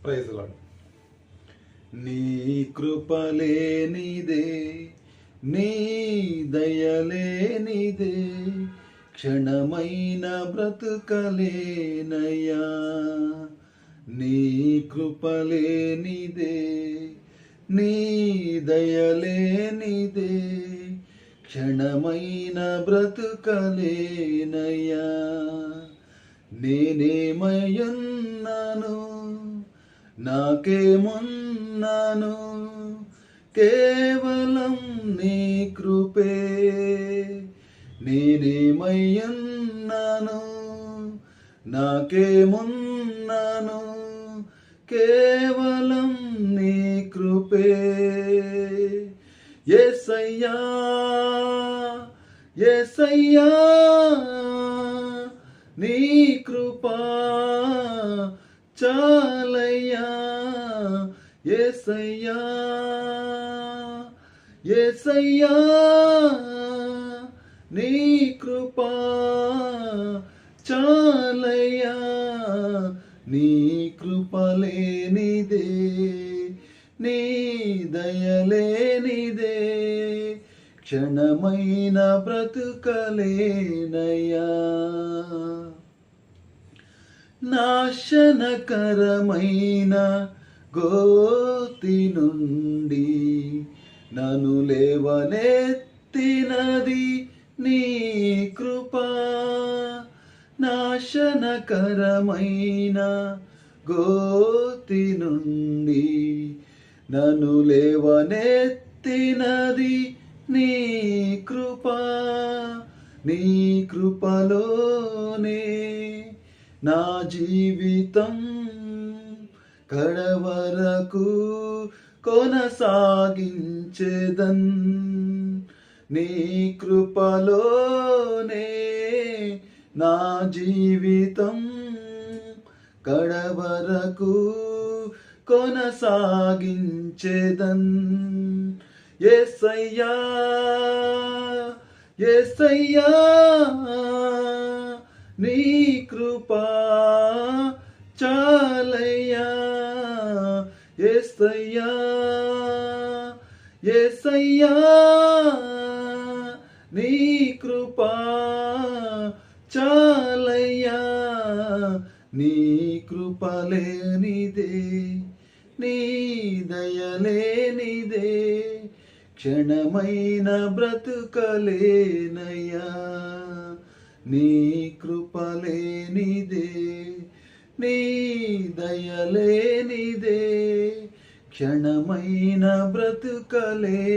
Praise lord. నీ కృపలేనిదే, నీ దయలేనిదే, క్షణమైన బ్రతుకలేనయ్యా. నీ కృపలేనిదే, నీ దయలేనిదే, క్షణమైన బ్రతుకలేనయ్యా. నేనేమయ్యున్నాను, నాకేమున్నాను, కేవలం నీ కృపే. నేనేమయ్యున్నాను, నాకేమున్నాను, కేవలం నీ కృపే. యేసయ్యా, యేసయ్యా, నీ కృపా చాలయ్యా. యేసయ్యా, యేసయ్యా, నీ కృపా చాలయ్యా. నీ కృపలేనిదే, నీ దయలేనిదే, క్షణమైన బ్రతుకలేనయ్యా. నాశనకరమైన గోతి నుండి నన్ను లేవనెత్తినది నీ కృపా. నాశనకరమైన గోతి నుండి నన్ను లేవనెత్తినది నీ కృపా. నీ కృపలోనే నా జీవితం కడవరకు కొనసాగించెదన్. నీ కృపలోనే నా జీవితం కడవరకు కొనసాగించెదన్. యేసయ్యా, యేసయ్యా, నీ కృపా చాలయ్యా. యేసయ్యా, యేసయ్యా, నీ కృపా చాలయ్యా. నీ కృపలేనిదే, నీ దయలేనిదే, క్షణమైన బ్రతుకలేనయ్యా. నీ కృపలేనిదే, నీ దయలేనిదే, క్షణమైన బ్రతుకలేనయ్యా.